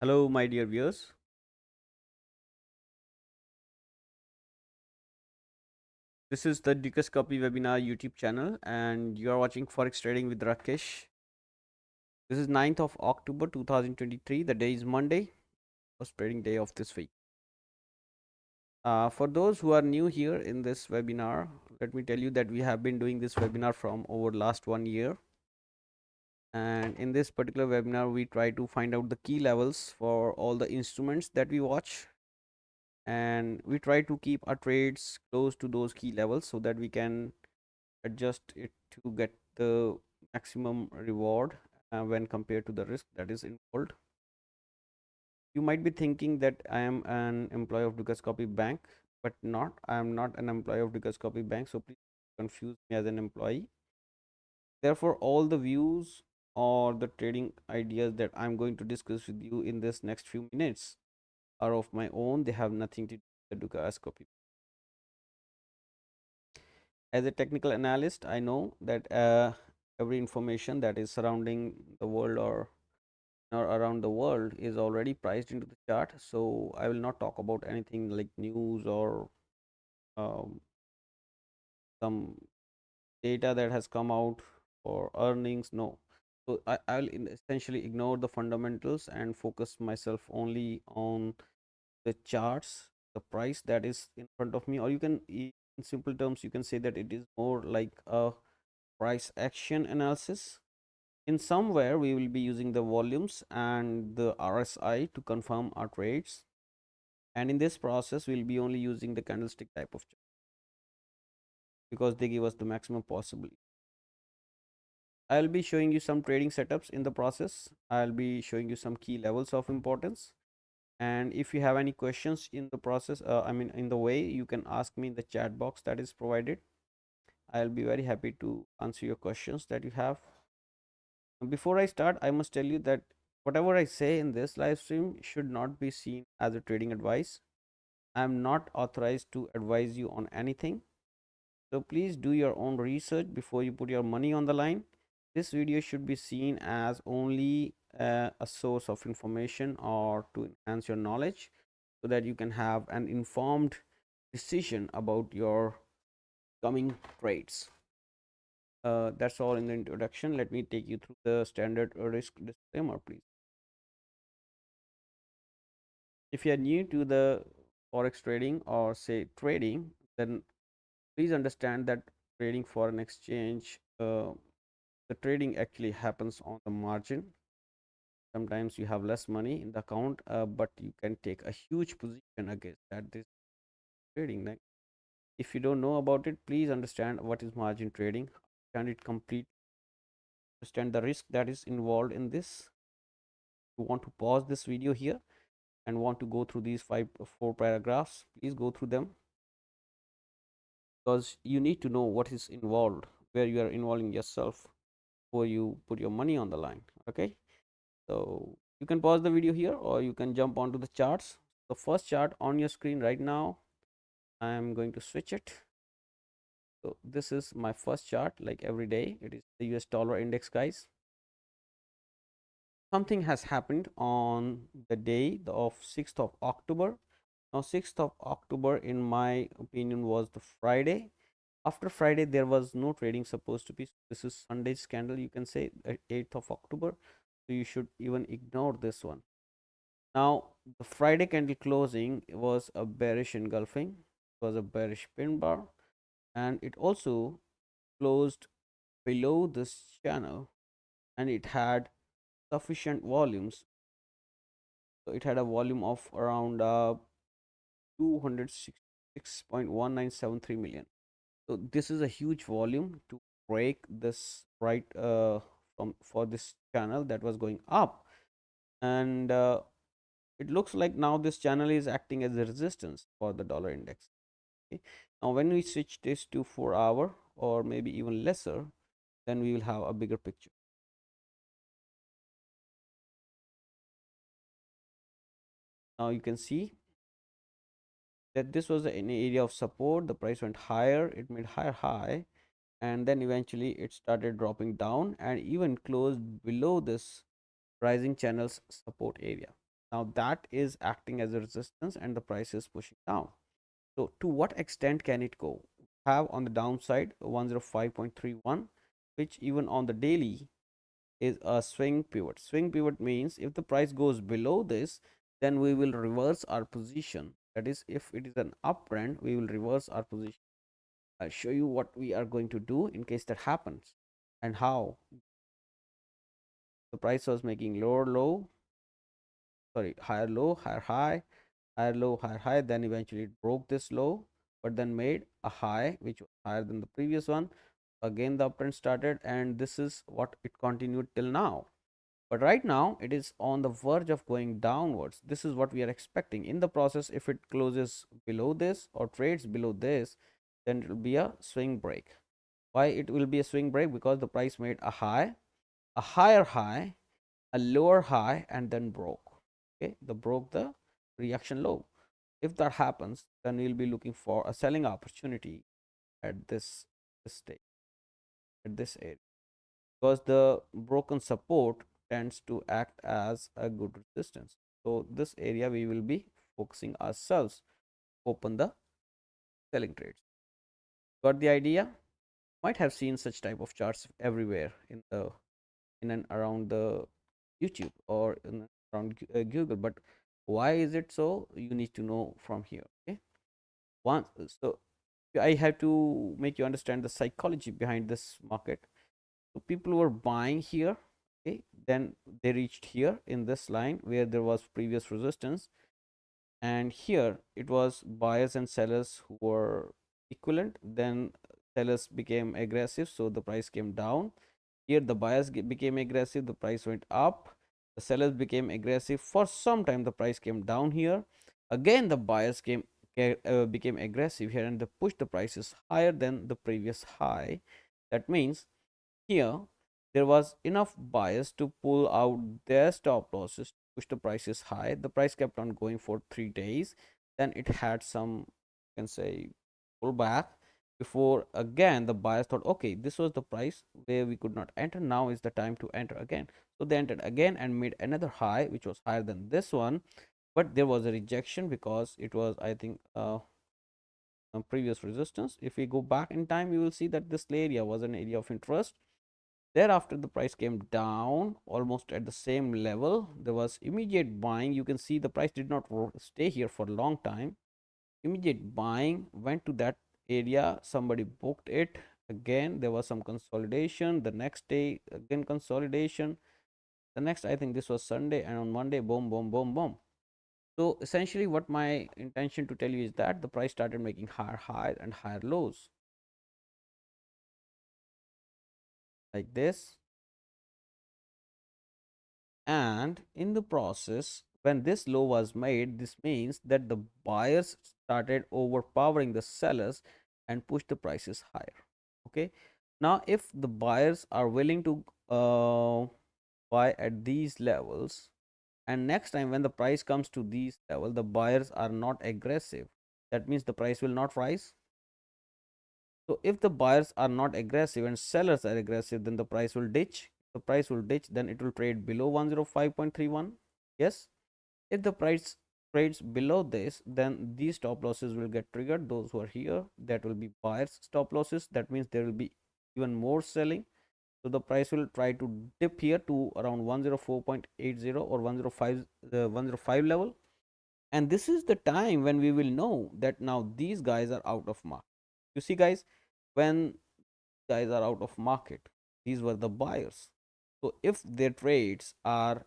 Hello, my dear viewers. This is the Dukas Copy Webinar YouTube channel, and you are watching Forex Trading with Rakesh. This is 9th of October 2023. The day is Monday, first trading day of this week. For those who are new here in this webinar, let me tell you that we have been doing this webinar from over last 1 year. And in this particular webinar, we try to find out the key levels for all the instruments that we watch, and we try to keep our trades close to those key levels so that we can adjust it to get the maximum reward when compared to the risk that is involved. You might be thinking that I am an employee of Dukas Copy Bank, but not. I am not an employee of Dukas Copy Bank, so please confuse me as an employee. Therefore, all the views or the trading ideas that I'm going to discuss with you in this next few minutes are of my own. They have nothing to do with the Dukas Copy. As a technical analyst, I know that every information that is surrounding the world or around the world is already priced into the chart. So I will not talk about anything like news or um, some data that has come out or earnings. No. So I will essentially ignore the fundamentals and focus myself only on the charts, the price that is in front of me, or you can, in simple terms, you can say that it is more like a price action analysis. In somewhere we will be using the volumes and the RSI to confirm our trades, and in this process we'll be only using the candlestick type of chart because they give us the maximum possibility. I'll be showing you some trading setups in the process. I'll be showing you some key levels of importance, and if you have any questions in the process, in the way, you can ask me in the chat box that is provided. I'll be very happy to answer your questions that you have. Before I start, I must tell you that whatever I say in this live stream should not be seen as a trading advice. I am not authorized to advise you on anything. So please do your own research before you put your money on the line. This video should be seen as only a source of information or to enhance your knowledge so that you can have an informed decision about your coming trades. That's all in the introduction. Let me take you through the standard risk disclaimer, please. If you are new to the forex trading or say trading, then please understand that trading foreign exchange, the trading actually happens on the margin. Sometimes you have less money in the account, but you can take a huge position against that this trading. Like, if you don't know about it, please understand what is margin trading, understand it complete, understand the risk that is involved in this. You want to pause this video here and want to go through these four paragraphs, please go through them, because you need to know what is involved, where you are involving yourself before you put your money on the line. Okay, so you can pause the video here or you can jump onto the charts. The first chart on your screen right now, I am going to switch it. So this is my first chart. Like every day, it is the US dollar index, guys. Something has happened on the day of 6th of October. Now 6th of October, in my opinion, was the Friday. After Friday, there was no trading supposed to be. This is Sunday's candle, you can say, 8th of October. So you should even ignore this one. Now, the Friday candle closing was a bearish engulfing, it was a bearish pin bar, and it also closed below this channel, and it had sufficient volumes. So it had a volume of around 266.1973 million. So this is a huge volume to break this right from for this channel that was going up, and it looks like now this channel is acting as a resistance for the dollar index. Okay, now when we switch this to 4 hour or maybe even lesser, then we will have a bigger picture. Now you can see that this was an area of support. The price went higher, it made higher high, and then eventually it started dropping down and even closed below this rising channel's support area. Now that is acting as a resistance and the price is pushing down. So to what extent can it go? Have on the downside 105.31, which even on the daily is a swing pivot. Swing pivot means if the price goes below this, then we will reverse our position. That is, if it is an uptrend, we will reverse our position. I'll show you what we are going to do in case that happens and how. The price was making lower low, sorry, higher low, higher high, higher low, higher high, then eventually it broke this low, but then made a high which was higher than the previous one. Again the uptrend started, and this is what it continued till now. But right now it is on the verge of going downwards. This is what we are expecting. In the process, if it closes below this or trades below this, then it will be a swing break. Why it will be a swing break? Because the price made a high, a higher high, a lower high, and then broke. Okay, the broke the reaction low. If that happens, then we'll be looking for a selling opportunity at this stage, at this area, because the broken support tends to act as a good resistance. So this area we will be focusing ourselves, open the selling trades. Got the idea? Might have seen such type of charts everywhere in and around the YouTube or around Google, but why is it so? You need to know from here. Okay, once so I have to make you understand the psychology behind this market. So people were buying here, okay, then they reached here in this line where there was previous resistance, and here it was buyers and sellers who were equivalent. Then sellers became aggressive, so the price came down. Here the buyers became aggressive, the price went up. The sellers became aggressive. For some time the price came down here. Again the buyers became aggressive here, and they pushed the prices higher than the previous high. That means here there was enough buyers to pull out their stop losses, push the prices high. The price kept on going for 3 days. Then it had some, you can say, pullback before again the buyers thought, okay, this was the price where we could not enter. Now is the time to enter again. So they entered again and made another high, which was higher than this one. But there was a rejection because it was, I think, previous resistance. If we go back in time, you will see that this area was an area of interest. Thereafter, the price came down almost at the same level. There was immediate buying. You can see the price did not stay here for a long time. Immediate buying went to that area. Somebody booked it. Again, there was some consolidation. The next day, again, consolidation. The next, I think this was Sunday, and on Monday, boom, boom, boom, boom. So essentially, what my intention to tell you is that the price started making higher highs and higher lows like this. And in the process, when this low was made, this means that the buyers started overpowering the sellers and pushed the prices higher. Okay, now if the buyers are willing to buy at these levels, and next time when the price comes to these level, the buyers are not aggressive, that means the price will not rise. So if the buyers are not aggressive and sellers are aggressive, then the price will ditch. The price will ditch, then it will trade below 105.31. Yes. If the price trades below this, then these stop losses will get triggered. Those who are here, that will be buyers stop losses. That means there will be even more selling. So the price will try to dip here to around 104.80 or 105 level. And this is the time when we will know that now these guys are out of market. You see, guys, when guys are out of market, these were the buyers. So if their trades are,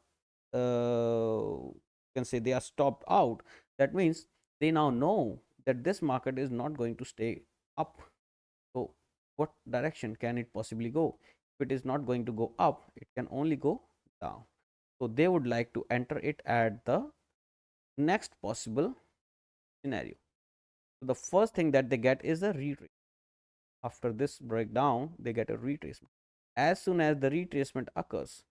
you can say, they are stopped out, that means they now know that this market is not going to stay up. So what direction can it possibly go? If it is not going to go up, it can only go down. So they would like to enter it at the next possible scenario. So the first thing that they get is a retrace. After this breakdown, they get a retracement. As soon as the retracement occurs,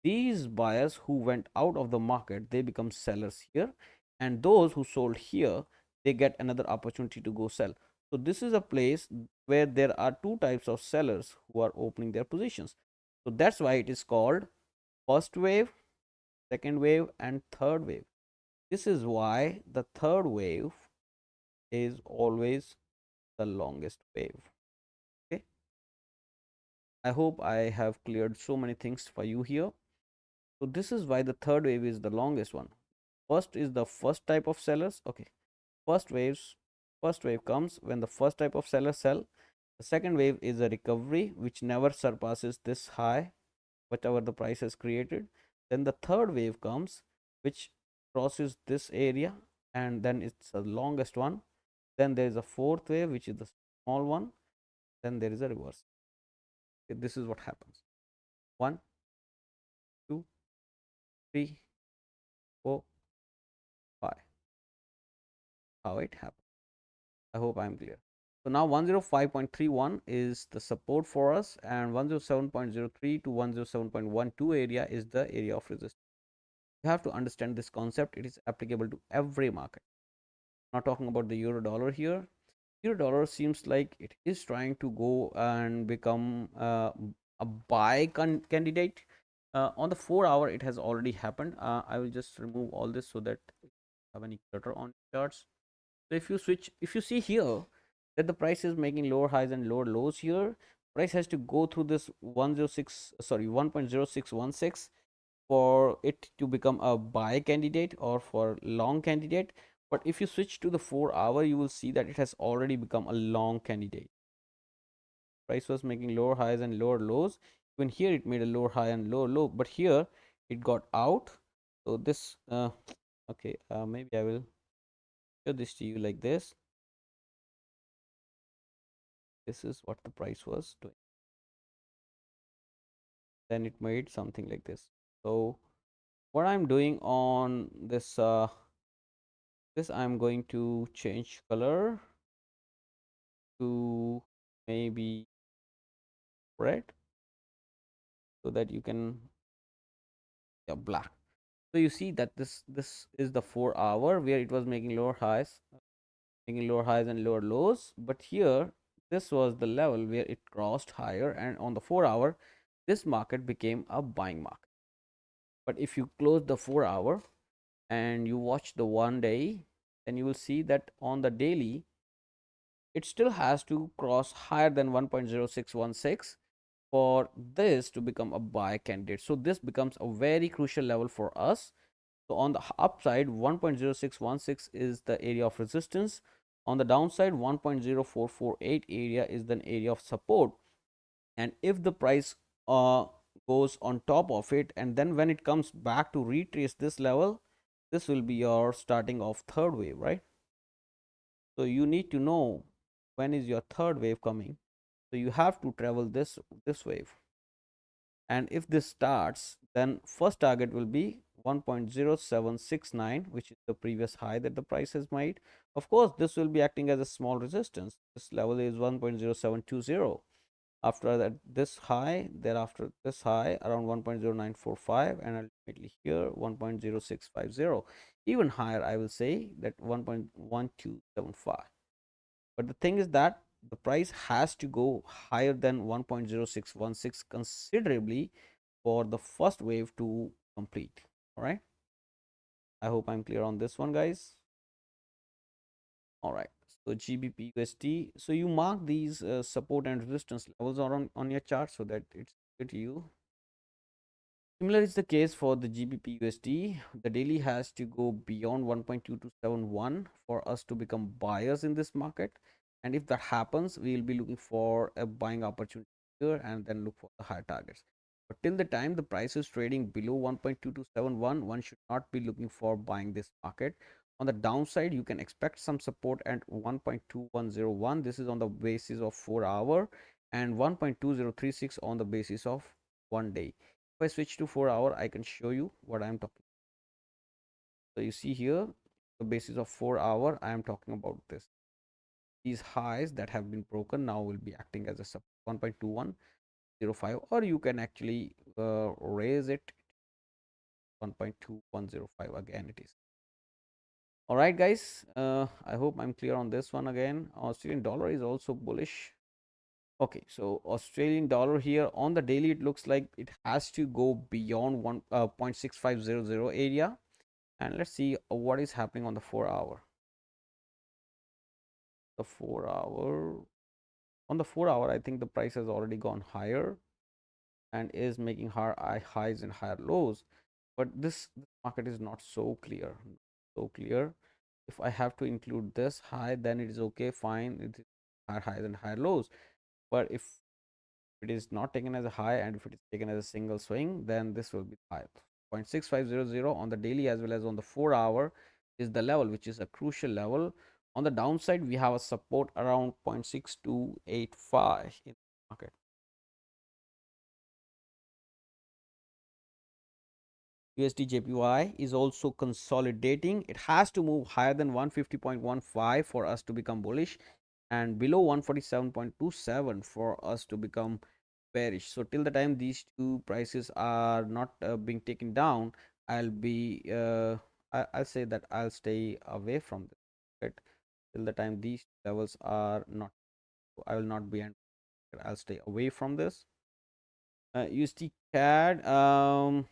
these buyers who went out of the market, they become sellers here, and those who sold here, they get another opportunity to go sell. So this is a place where there are two types of sellers who are opening their positions. So that's why it is called first wave, second wave, and third wave. This is why the third wave is always the longest wave. Okay, I hope I have cleared so many things for you here. So this is why the third wave is the longest one. First is the first type of sellers. Okay, first waves first wave comes when the first type of sellers sell. The second wave is a recovery which never surpasses this high, whatever the price has created. Then the third wave comes, which crosses this area, and then it's the longest one. Then there is a fourth wave, which is the small one. Then there is a reverse. Okay, this is what happens. One, two, three, four, five. How it happens. I hope I'm clear. So now 105.31 is the support for us, and 107.03 to 107.12 area is the area of resistance. You have to understand this concept. It is applicable to every market. I'm not talking about the euro dollar here. Euro dollar seems like it is trying to go and become a buy candidate. On the 4 hour, it has already happened. I will just remove all this so that you have any clutter on charts. So if you see here that the price is making lower highs and lower lows here, price has to go through this 106, sorry, 1.0616 for it to become a buy candidate or for long candidate. But if you switch to the 4 hour, you will see that it has already become a long candidate. Price was making lower highs and lower lows. Even here it made a lower high and lower low, but here it got out. So this okay, maybe I will show this to you like this. This is what the price was doing. Then it made something like this. So what I'm doing on this this I'm going to change color to maybe red so that you can, yeah, black. So you see that this is the 4 hour where it was making lower highs and lower lows, but here this was the level where it crossed higher, and on the 4 hour this market became a buying market. But if you close the 4 hour and you watch the 1 day, then you will see that on the daily it still has to cross higher than 1.0616 for this to become a buy candidate. So this becomes a very crucial level for us. So on the upside, 1.0616 is the area of resistance. On the downside, 1.0448 area is the area of support. And if the price goes on top of it, and then when it comes back to retrace this level, this will be your starting of third wave, right? So you need to know when is your third wave coming. So you have to travel this wave, and if this starts, then first target will be 1.0769, which is the previous high that the price has made. Of course, this will be acting as a small resistance. This level is 1.0720. After that, this high, thereafter this high around 1.0945, and ultimately here 1.0650. Even higher, I will say that 1.1275. But the thing is that the price has to go higher than 1.0616 considerably for the first wave to complete. All right, I hope I'm clear on this one, guys. All right, so GBP USD, so you mark these support and resistance levels on your chart so that it's clear to you. Similar is the case for the GBP USD. The daily has to go beyond 1.2271 for us to become buyers in this market. And if that happens, we will be looking for a buying opportunity here and then look for the higher targets. But till the time the price is trading below 1.2271, one should not be looking for buying this market. On the downside, you can expect some support at 1.2101. This is on the basis of 4 hour, and 1.2036 on the basis of 1 day. If I switch to 4 hour, I can show you what I am talking. So you see here, the basis of 4 hour, I am talking about this. These highs that have been broken now will be acting as a sub 1.2105, or you can actually raise it 1.2105 again. It is all right, guys. I hope I'm clear on this one again. Australian dollar is also bullish. Okay, so Australian dollar here on the daily, it looks like it has to go beyond 1.6500 area. And let's see what is happening on the 4 hour. The 4 hour, on the 4 hour, I think the price has already gone higher and is making higher highs and higher lows. But this market is not so clear, so clear. If I have to include this high, then it is okay, fine. It is higher highs and higher lows. But if it is not taken as a high and if it is taken as a single swing, then this will be high. 0.6500 on the daily as well as on the 4 hour is the level, which is a crucial level. On the downside, we have a support around 0.6285 in the market. USD JPY is also consolidating. It has to move higher than 150.15 for us to become bullish and below 147.27 for us to become bearish. So till the time these two prices are not being taken down, I'll be I'll say that I'll stay away from this, right? Till the time these levels are not, I will not be, I'll stay away from this. USD CAD, well,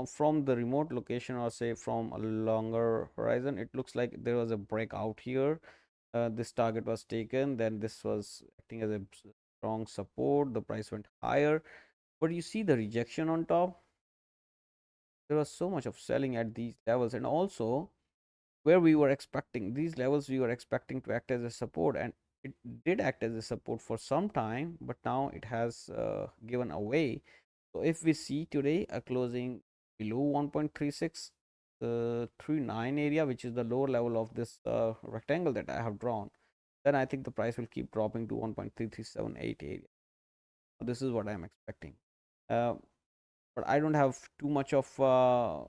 from the remote location or say from a longer horizon, it looks like there was a breakout here. This target was taken, then this was acting as a strong support. The price went higher, but you see the rejection on top. There was so much of selling at these levels, and also where we were expecting these levels, we were expecting to act as a support, and it did act as a support for some time, but now it has given away. So if we see today a closing below 1.3639 area, which is the lower level of this rectangle that I have drawn, then I think the price will keep dropping to 1.3378 area. This is what I'm expecting. Uh, but I don't have too much of uh,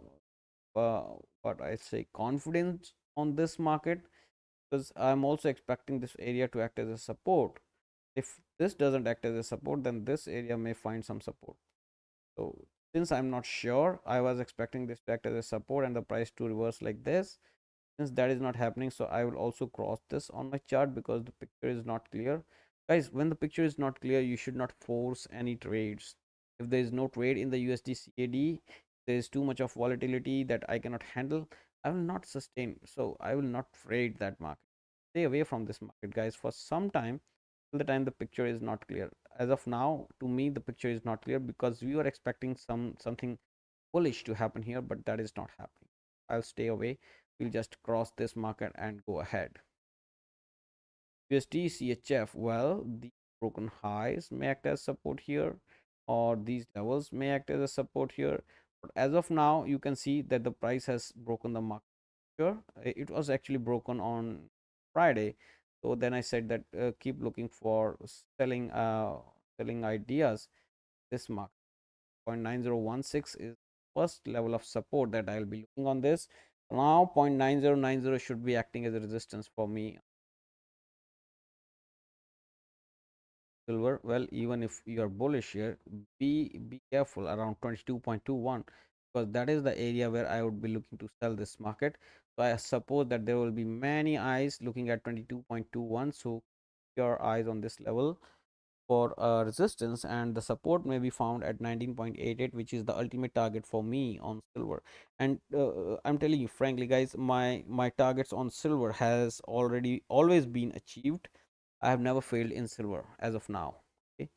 what I say confidence on this market, because I'm also expecting this area to act as a support. If this doesn't act as a support, then this area may find some support. So since I'm not sure, I was expecting this to act as a support and the price to reverse like this. Since that is not happening, so I will also cross this on my chart because the picture is not clear. Guys, when the picture is not clear, you should not force any trades. If there is no trade in the USD CAD, there is too much of volatility that I cannot handle, I will not sustain, so I will not trade that market. Stay away from this market, guys, for some time, till the time the picture is not clear. As of now, to me the picture is not clear because we were expecting something bullish to happen here, but that is not happening. I'll stay away. We'll just cross this market and go ahead. USD CHF, well, the broken highs may act as support here, or these levels may act as a support here, but as of now you can see that the price has broken the market here. It was actually broken on Friday, so then I said that keep looking for selling ideas. This market 0.9016 is first level of support that I'll be looking on this. Now 0.9090 should be acting as a resistance for me. Silver, well, even if you are bullish here, be careful around 22.21, because that is the area where I would be looking to sell this market. So I suppose that there will be many eyes looking at 22.21, so your eyes on this level for resistance, and the support may be found at 19.88, which is the ultimate target for me on silver. And I'm telling you frankly, guys, my targets on silver has already always been achieved. I have never failed in silver as of now. Okay,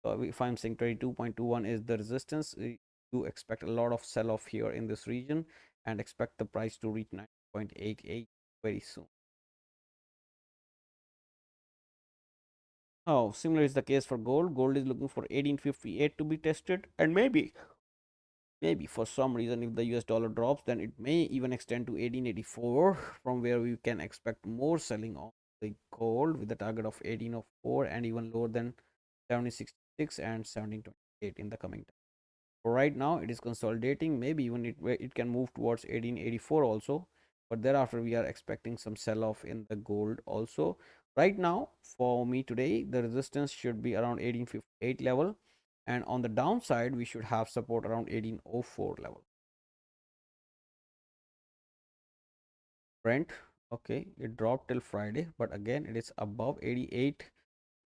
so if I'm saying 22.21 is the resistance, you expect a lot of sell off here in this region and expect the price to reach 9.88 very soon. Oh, similar is the case for gold. Gold is looking for 1858 to be tested, and maybe for some reason, if the US dollar drops, then it may even extend to 1884, from where we can expect more selling of the gold with the target of 1804 and even lower than 1766 and 1728 in the coming time. Right now it is consolidating, maybe even it can move towards 1884 also, but thereafter we are expecting some sell off in the gold also. Right now for me today, the resistance should be around 1858 level, and on the downside we should have support around 1804 level. Brent, okay, it dropped till Friday, but again it is above 88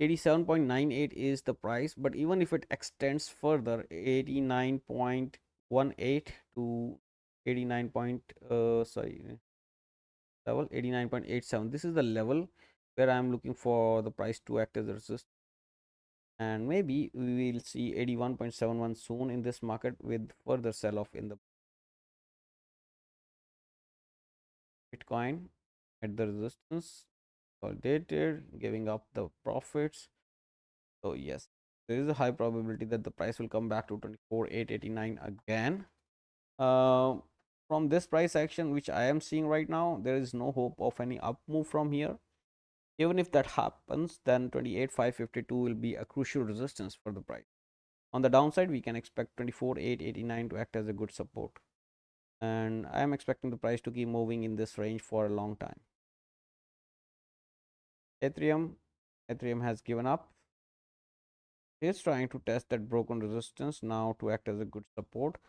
87.98 is the price, but even if it extends further 89.18 to 89 point sorry level 89.87, this is the level where I am looking for the price to act as a resistance, and maybe we will see 81.71 soon in this market with further sell off in the Bitcoin at the resistance, consolidated, giving up the profits. So yes, there is a high probability that the price will come back to 24,889 again. Uh, from this price action which I am seeing right now, there is no hope of any up move from here. Even if that happens, then 28,552 will be a crucial resistance for the price. On the downside, we can expect 24,889 to act as a good support, and I am expecting the price to keep moving in this range for a long time. Ethereum, Ethereum has given up. It's trying to test that broken resistance now to act as a good support.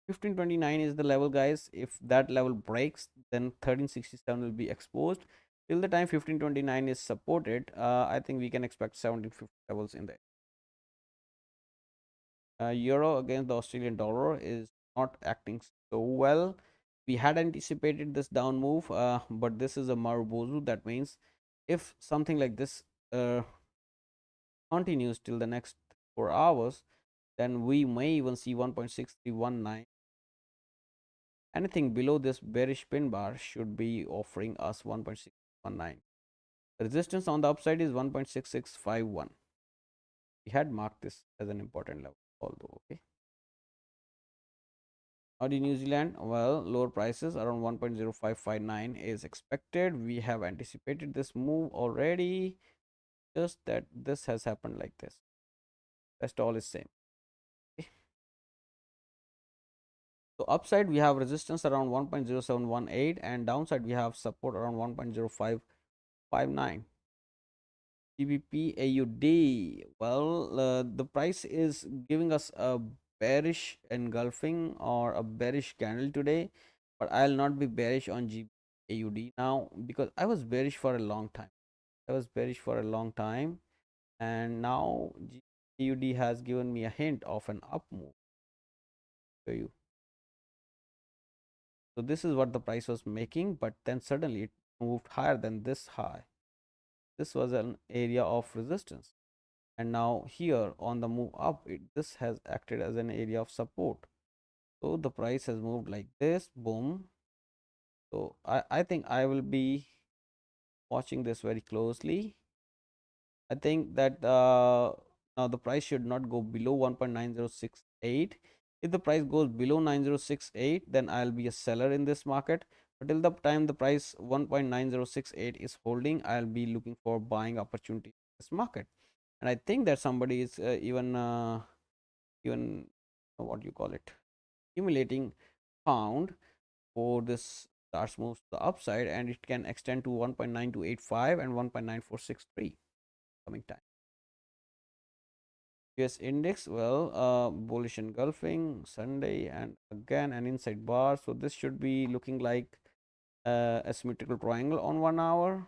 1529 is the level, guys. If that level breaks, then 1367 will be exposed. Till the time 1529 is supported, I think we can expect 1750 levels in there. Euro against the Australian dollar is not acting so well. We had anticipated this down move, but this is a Marubozu. That means if something like this continues till the next 4 hours, then we may even see 1.6319. Anything below this bearish pin bar should be offering us 1.619. The resistance on the upside is 1.6651. We had marked this as an important level, although okay. Audi New Zealand, well, lower prices around 1.0559 is expected. We have anticipated this move already, just that this has happened like this. Rest all is same. Okay. So upside we have resistance around 1.0718 and downside we have support around 1.0559. GBP AUD, well, the price is giving us a bearish engulfing or a bearish candle today, but I'll not be bearish on GBP AUD now because I was bearish for a long time. And now AUD has given me a hint of an up move. Show you. So this is what the price was making, but then suddenly it moved higher than this high. This was an area of resistance, and now here on the move up, this has acted as an area of support. So the price has moved like this, boom. So I think I will be watching this very closely. I think that now the price should not go below 1.9068. If the price goes below 9068, then I'll be a seller in this market. But till the time the price 1.9068 is holding, I'll be looking for buying opportunity in this market. And I think that somebody is even what you call it, accumulating pound for this starts moves to the upside, and it can extend to 1.9285 and 1.9463 coming time. US index, well, bullish engulfing Sunday and again an inside bar. So this should be looking like a symmetrical triangle on 1 hour.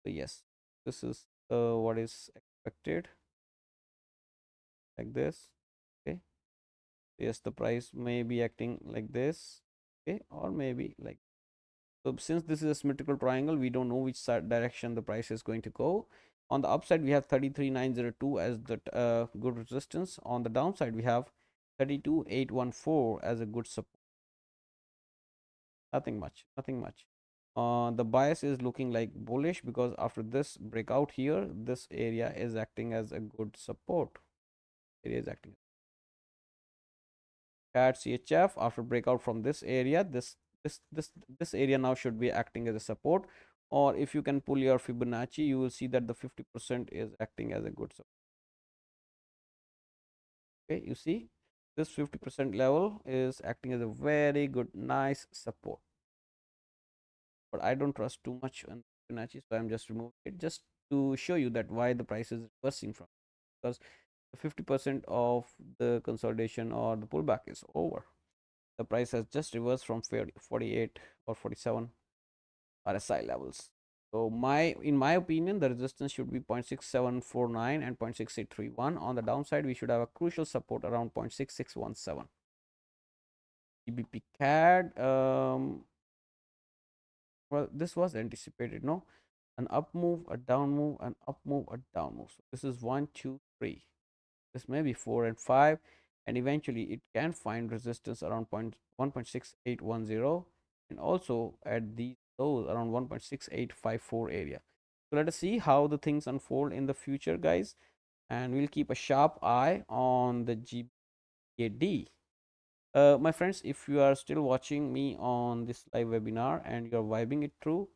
So yes, this is what is expected, like this. Okay. Yes, the price may be acting like this, okay, or maybe like so. Since this is a symmetrical triangle, we don't know which side direction the price is going to go. On the upside we have 33,902 as the good resistance. On the downside we have 32,814 as a good support. Nothing much. The bias is looking like bullish because after this breakout here, this area is acting as a good support. Area is acting at CHF after breakout from this area. This area now should be acting as a support, or if you can pull your Fibonacci, you will see that the 50% is acting as a good support. Okay, you see this 50% level is acting as a very good nice support, but I don't trust too much on Fibonacci, so I'm just removing it just to show you that why the price is reversing from, because 50% of the consolidation or the pullback is over. The price has just reversed from 48 or 47 RSI levels. So in my opinion, the resistance should be 0.6749 and 0.6831. On the downside, we should have a crucial support around 0.6617. GBP CAD, well, this was anticipated, no? An up move, a down move, an up move, a down move. So this is 1, 2, 3. This may be 4 and 5, and eventually it can find resistance around 1.6810, and also at these lows around 1.6854 area. So let us see how the things unfold in the future, guys, and we'll keep a sharp eye on the GBAD. My friends, if you are still watching me on this live webinar and you're vibing it through,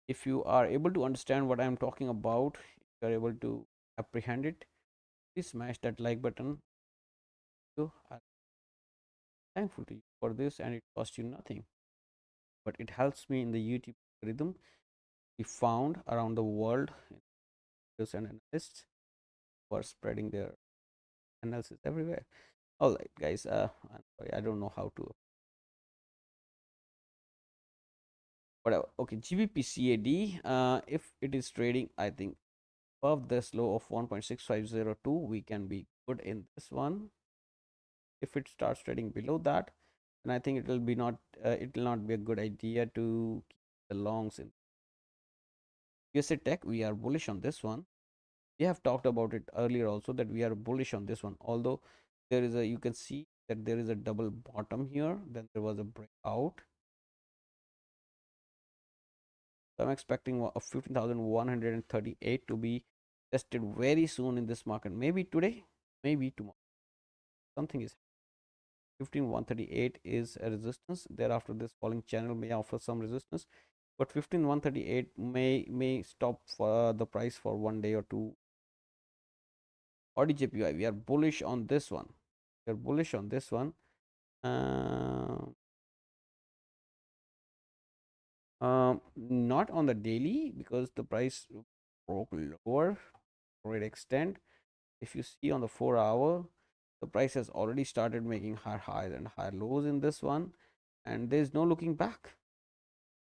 if you are able to understand what I'm talking about, if you're able to apprehend it, please smash that like button. So I'm thankful to you for this, and it costs you nothing, but it helps me in the YouTube algorithm be found around the world. And analysts who are spreading their analysis everywhere. All right, guys. I'm sorry, I don't know how to. Whatever. Okay, GBP CAD. If it is trading, I think above this low of 1.6502, we can be good in this one. If it starts trading below that, then I think it will be not. It will not be a good idea to keep the longs in USA Tech. We are bullish on this one. We have talked about it earlier also that we are bullish on this one. Although there is a, you can see that there is a double bottom here. Then there was a breakout. So I'm expecting a 15,138 to be tested very soon in this market. Maybe today, maybe tomorrow. Something is 15,138 is a resistance. Thereafter, this falling channel may offer some resistance, but 15,138 may stop for the price for 1 day or two. ODJPY, we are bullish on this one. We are bullish on this one. Not on the daily because the price broke lower to a great extent. If you see on the 4 hour, the price has already started making higher highs and higher lows in this one, and there is no looking back.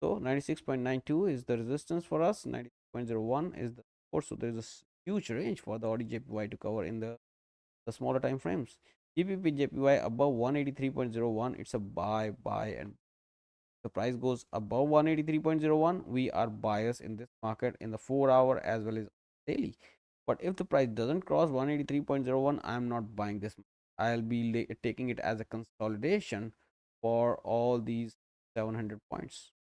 So 96.92 is the resistance for us, 90.01 is the support. So there is a huge range for the ODJPY to cover in the smaller time frames. GBP JPY above 183.01, it's a buy, and the price goes above 183.01, we are buyers in this market in the 4 hour as well as daily. But if the price doesn't cross 183.01, I'm not buying this. I'll be taking it as a consolidation for all these 700 points.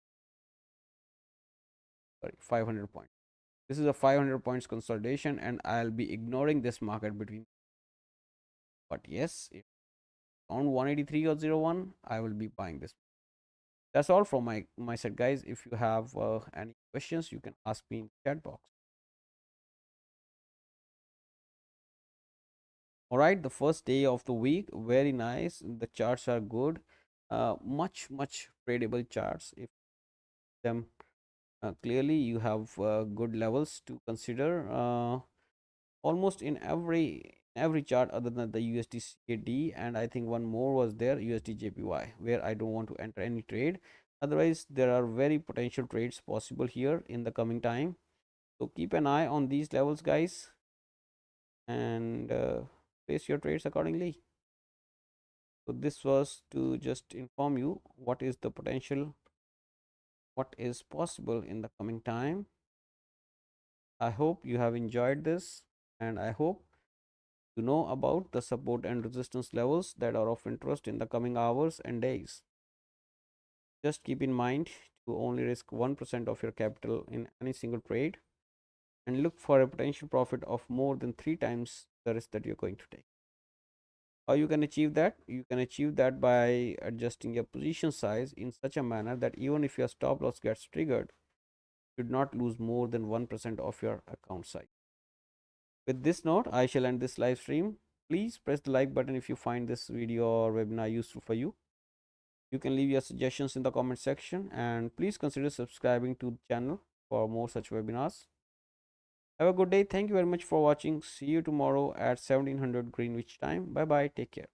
Sorry, 500 points. This is a 500 points consolidation, and I'll be ignoring this market between. But yes, if on 183 or 01, I will be buying this. That's all from my side, guys. If you have any questions, you can ask me in the chat box. All right, the first day of the week, very nice. The charts are good. Much tradable charts. If them clearly, you have good levels to consider. Almost in every chart other than the USD CAD, and I think one more was there, USD JPY, where I don't want to enter any trade. Otherwise, there are very potential trades possible here in the coming time. So keep an eye on these levels, guys, and place your trades accordingly. So this was to just inform you what is the potential, what is possible in the coming time. I hope you have enjoyed this, and I hope you know about the support and resistance levels that are of interest in the coming hours and days. Just keep in mind to only risk 1% of your capital in any single trade, and look for a potential profit of more than 3 times the risk that you're going to take. How you can achieve that? You can achieve that by adjusting your position size in such a manner that even if your stop loss gets triggered, you should not lose more than 1% of your account size. With this note, I shall end this live stream. Please press the like button if you find this video or webinar useful for you. You can leave your suggestions in the comment section, and please consider subscribing to the channel for more such webinars. Have a good day. Thank you very much for watching. See you tomorrow at 1700 Greenwich time. Bye bye. Take care.